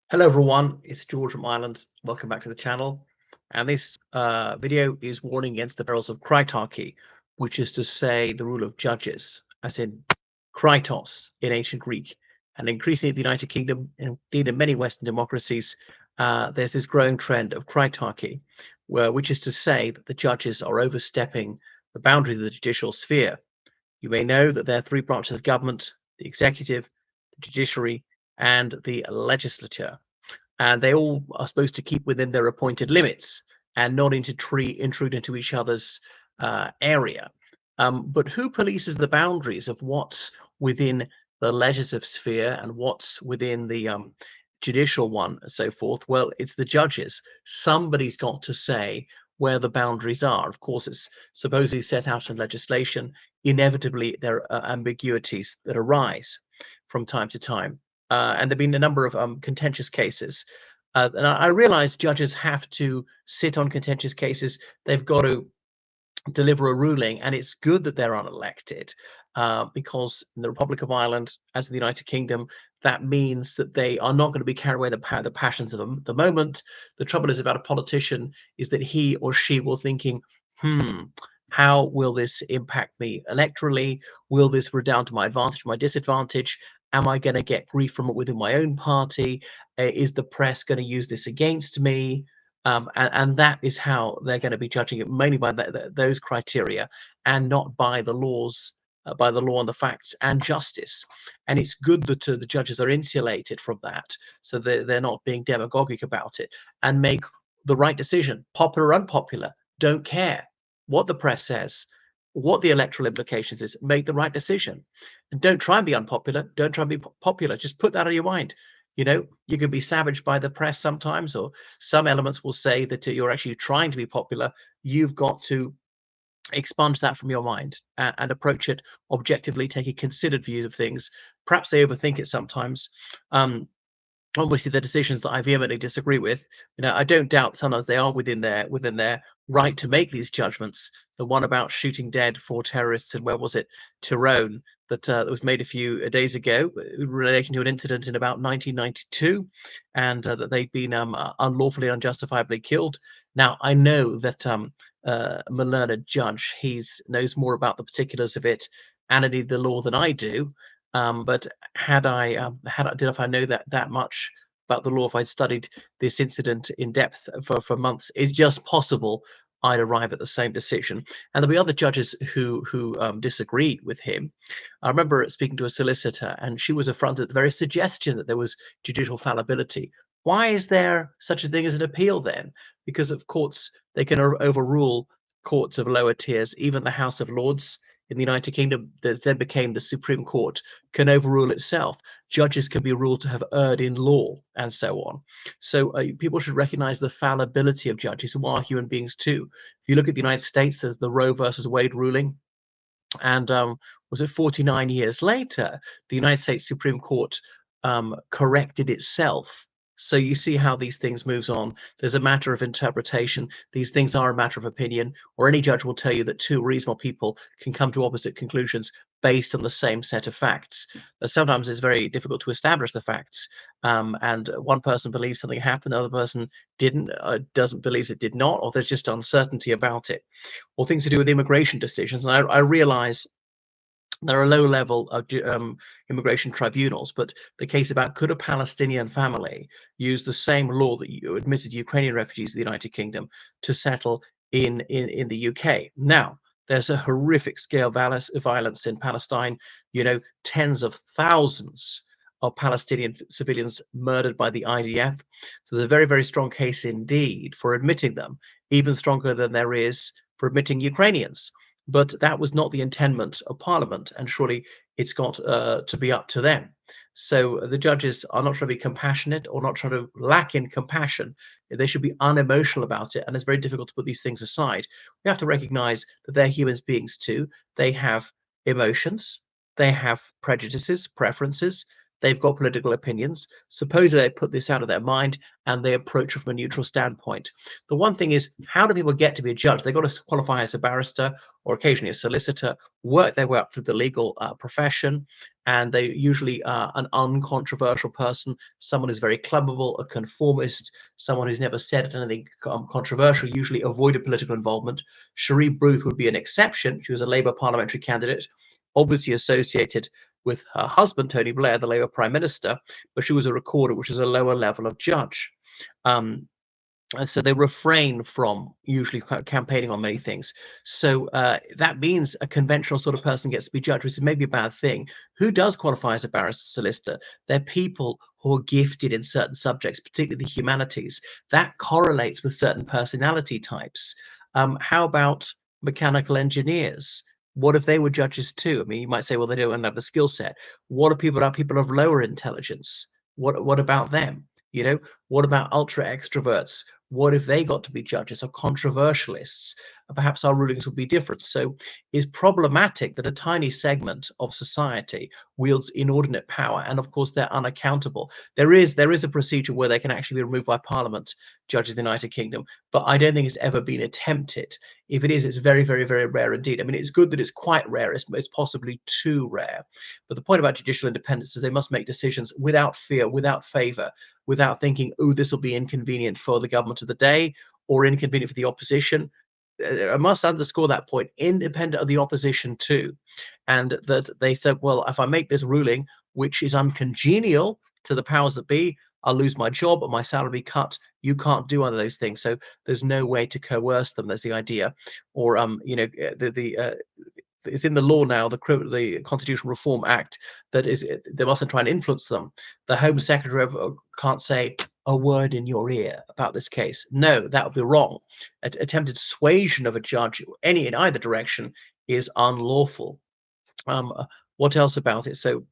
Hello everyone, it's George from Ireland. Welcome back to the channel. And this video is warning against the perils of kritarchy, which is to say the rule of judges, as in kritos in ancient Greek. And increasingly in the United Kingdom, and indeed in many Western democracies, there's this growing trend of kritarchy, which is to say that the judges are overstepping the boundaries of the judicial sphere. You may know that there are three branches of government: the executive, the judiciary, and the legislature, and they all are supposed to keep within their appointed limits and not intrude into each other's area. But who polices the boundaries of what's within the legislative sphere and what's within the judicial one and so forth? Well, it's the judges. Somebody's got to say where the boundaries are. Of course, it's supposedly set out in legislation. Inevitably, there are ambiguities that arise from time to time. And there have been a number of contentious cases. And I realize judges have to sit on contentious cases. They've got to deliver a ruling, and it's good that they're unelected, because in the Republic of Ireland, as in the United Kingdom, that means that they are not going to be carried away the passions of the moment. The trouble is about a politician is that he or she will thinking, hmm, how will this impact me electorally? Will this redound to my advantage, my disadvantage? Am I going to get grief from it within my own party? Is the press going to use this against me? And that is how they're going to be judging it, mainly by those criteria, and not by the laws, by the law and the facts and justice. And it's good that the judges are insulated from that, so they're not being demagogic about it, and make the right decision, popular or unpopular. Don't care what the press says, what the electoral implications is. Make the right decision, and don't try and be unpopular. Don't try and be popular. Just put that on your mind. You can be savaged by the press sometimes, or some elements will say that you're actually trying to be popular. You've got to expunge that from your mind, and approach it objectively, take a considered view of things. Perhaps they overthink it sometimes. Obviously, the decisions that I vehemently disagree with, I don't doubt sometimes they are within their right to make these judgments. The one about shooting dead 4 terrorists, and where was it, Tyrone, that was made a few days ago, relating to an incident in about 1992, and that they'd been unlawfully, unjustifiably killed. Now, I know that a judge, knows more about the particulars of it and indeed the law than I do. But did if I know that much about the law, if I'd studied this incident in depth for months, it's just possible I'd arrive at the same decision. And there'll be other judges who disagree with him. I remember speaking to a solicitor, and she was affronted at the very suggestion that there was judicial fallibility. Why is there such a thing as an appeal then? Because of courts, they can overrule courts of lower tiers, even the House of Lords in the United Kingdom, that then became the Supreme Court, can overrule itself. Judges can be ruled to have erred in law, and so on. So people should recognize the fallibility of judges, who are human beings too. If you look at the United States, there's the Roe versus Wade ruling, and was it 49 years later, the United States Supreme Court corrected itself. So you see how these things moves on. There's a matter of interpretation. These things are a matter of opinion, or any judge will tell you that two reasonable people can come to opposite conclusions based on the same set of facts. Sometimes it's very difficult to establish the facts, and one person believes something happened, another person didn't, doesn't believe it did not, or there's just uncertainty about it, or things to do with immigration decisions. And I realize there are low-level immigration tribunals, but the case about, could a Palestinian family use the same law that you admitted Ukrainian refugees in the United Kingdom to settle in the UK? Now, there's a horrific scale of violence in Palestine. Tens of thousands of Palestinian civilians murdered by the IDF. So there's a very, very strong case indeed for admitting them, even stronger than there is for admitting Ukrainians. But that was not the intendment of Parliament, and surely it's got to be up to them. So the judges are not trying to be compassionate, or not trying to lack in compassion. They should be unemotional about it, and it's very difficult to put these things aside. We have to recognize that they're human beings too. They have emotions, they have prejudices, preferences, They've got political opinions. Supposedly they put this out of their mind and they approach it from a neutral standpoint. The one thing is, how do people get to be a judge? They've got to qualify as a barrister or occasionally a solicitor, work their way up through the legal profession, and they usually are an uncontroversial person, someone who's very clubbable, a conformist, someone who's never said anything controversial, usually avoided political involvement. Cherie Booth would be an exception. She was a Labour parliamentary candidate, obviously associated with her husband, Tony Blair, the Labour Prime Minister, but she was a recorder, which is a lower level of judge. And so they refrain from usually campaigning on many things. So that means a conventional sort of person gets to be judged, which is maybe a bad thing. Who does qualify as a barrister solicitor? They're people who are gifted in certain subjects, particularly the humanities. That correlates with certain personality types. How about mechanical engineers? What if they were judges too? I mean, you might say, well, they don't have the skill set. What are people of lower intelligence? What about them? You know, what about ultra extroverts? What if they got to be judges or controversialists? Perhaps our rulings would be different. So it's problematic that a tiny segment of society wields inordinate power, and of course they're unaccountable. There is a procedure where they can actually be removed by Parliament, judges in the United Kingdom, but I don't think it's ever been attempted. If it is, it's very, very, very rare indeed. I mean, it's good that it's quite rare. It's possibly too rare. But the point about judicial independence is they must make decisions without fear, without favor, without thinking, oh, this will be inconvenient for the government of the day or inconvenient for the opposition. I must underscore that point, independent of the opposition too. And that they said, well, if I make this ruling, which is uncongenial to the powers that be, I'll lose my job or my salary be cut. You can't do either of those things. So there's no way to coerce them. There's the idea. Or, it's in the law now, the Constitutional Reform Act, that is they mustn't try and influence them. The Home Secretary can't say a word in your ear about this case. No, that would be wrong. Attempted suasion of a judge, in either direction, is unlawful. What else about it? So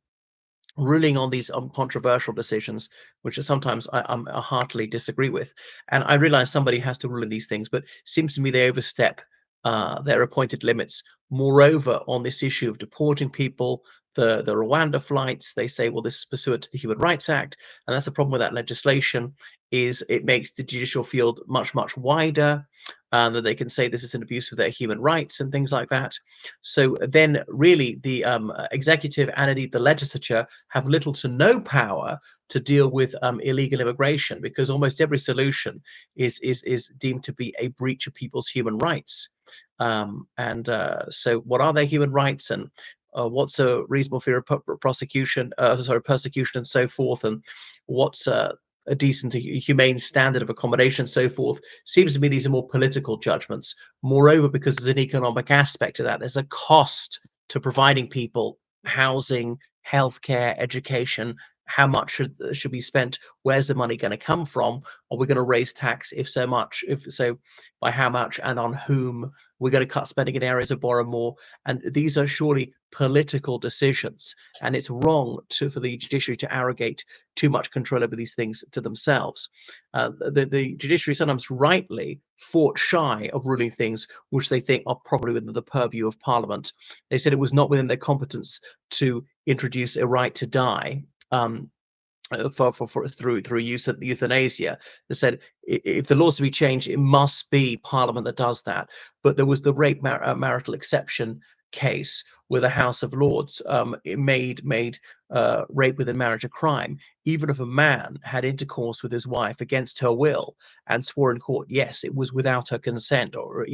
ruling on these controversial decisions, which are sometimes I heartily disagree with. And I realize somebody has to rule in these things, but it seems to me they overstep their appointed limits. Moreover, on this issue of deporting people, the Rwanda flights, they say, well, this is pursuant to the Human Rights Act. And that's the problem with that legislation, is it makes the judicial field much, much wider, and that they can say this is an abuse of their human rights and things like that. So then really the executive and indeed the legislature have little to no power to deal with illegal immigration, because almost every solution is deemed to be a breach of people's human rights. So what are their human rights, and what's a reasonable fear of persecution and so forth, and what's a decent, humane standard of accommodation and so forth? Seems to me these are more political judgments. Moreover, because there's an economic aspect to that, there's a cost to providing people housing, healthcare, education. How much should be spent? Where's the money going to come from? Are we going to raise tax? If so, much? If so, by how much and on whom? We're going to cut spending in areas of borrow more. And these are surely political decisions. And it's wrong for the judiciary to arrogate too much control over these things to themselves. The judiciary sometimes rightly fought shy of ruling things which they think are probably within the purview of Parliament. They said it was not within their competence to introduce a right to die, through euthanasia. They said if the laws to be changed, it must be Parliament that does that. But there was the rape marital exception case where the House of Lords it made rape within marriage a crime, even if a man had intercourse with his wife against her will and swore in court, yes, it was without her consent, or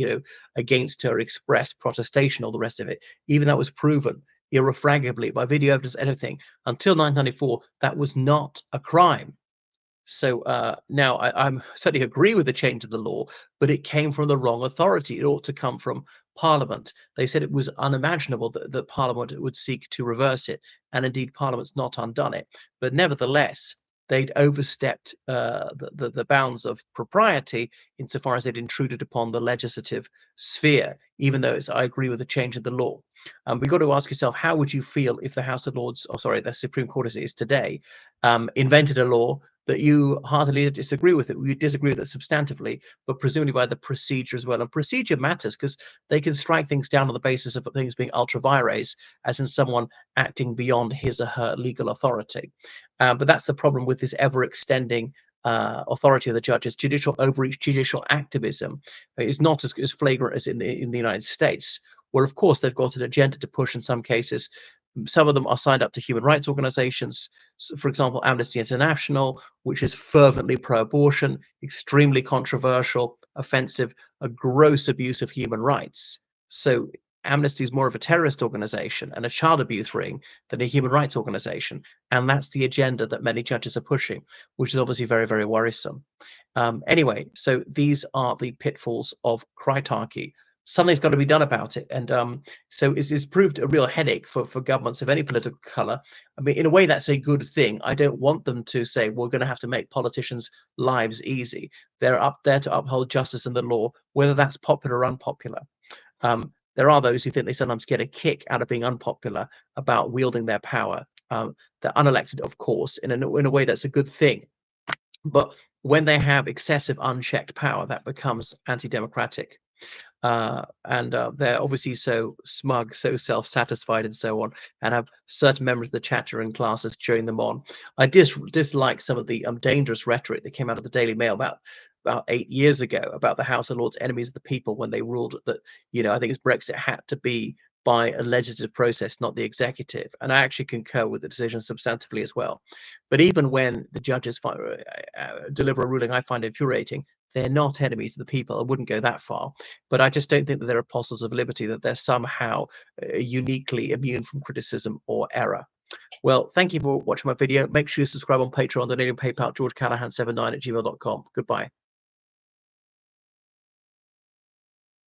against her express protestation, all the rest of it. Even that was proven irrefragably by video evidence, anything. Until 1994, that was not a crime. So now I'm certainly agree with the change of the law, but it came from the wrong authority. It ought to come from Parliament. They said it was unimaginable that Parliament would seek to reverse it, and indeed Parliament's not undone it. But nevertheless, they'd overstepped the bounds of propriety insofar as they'd intruded upon the legislative sphere, even though I agree with the change of the law. We've got to ask yourself, how would you feel if the House of Lords, the Supreme Court as it is today, invented a law that you heartily disagree with it. You disagree with it substantively, but presumably by the procedure as well. And procedure matters because they can strike things down on the basis of things being ultra vires, as in someone acting beyond his or her legal authority. But that's the problem with this ever extending authority of the judges. Judicial overreach, judicial activism is not as flagrant as in the United States, where of course they've got an agenda to push in some cases. Some of them are signed up to human rights organizations, for example, Amnesty International, which is fervently pro-abortion, extremely controversial, offensive, a gross abuse of human rights. So Amnesty is more of a terrorist organization and a child abuse ring than a human rights organization. And that's the agenda that many judges are pushing, which is obviously very, very worrisome. Anyway, so these are the pitfalls of kritarchy. Something's got to be done about it. And so it's proved a real headache for governments of any political color. I mean, in a way, that's a good thing. I don't want them to say, we're going to have to make politicians' lives easy. They're up there to uphold justice and the law, whether that's popular or unpopular. There are those who think they sometimes get a kick out of being unpopular about wielding their power. They're unelected, of course, in a way that's a good thing. But when they have excessive unchecked power, that becomes anti-democratic. And they're obviously so smug, so self-satisfied, and so on, and have certain members of the chat room classes cheering them on. I dislike some of the dangerous rhetoric that came out of the Daily Mail about 8 years ago about the House of Lords enemies of the people, when they ruled that, I think it's Brexit had to be by a legislative process, not the executive. And I actually concur with the decision substantively as well. But even when the judges deliver a ruling I find infuriating, they're not enemies of the people. I wouldn't go that far. But I just don't think that they're apostles of liberty, that they're somehow uniquely immune from criticism or error. Well, thank you for watching my video. Make sure you subscribe on Patreon, donating PayPal, georgecallahan79 at gmail.com. Goodbye.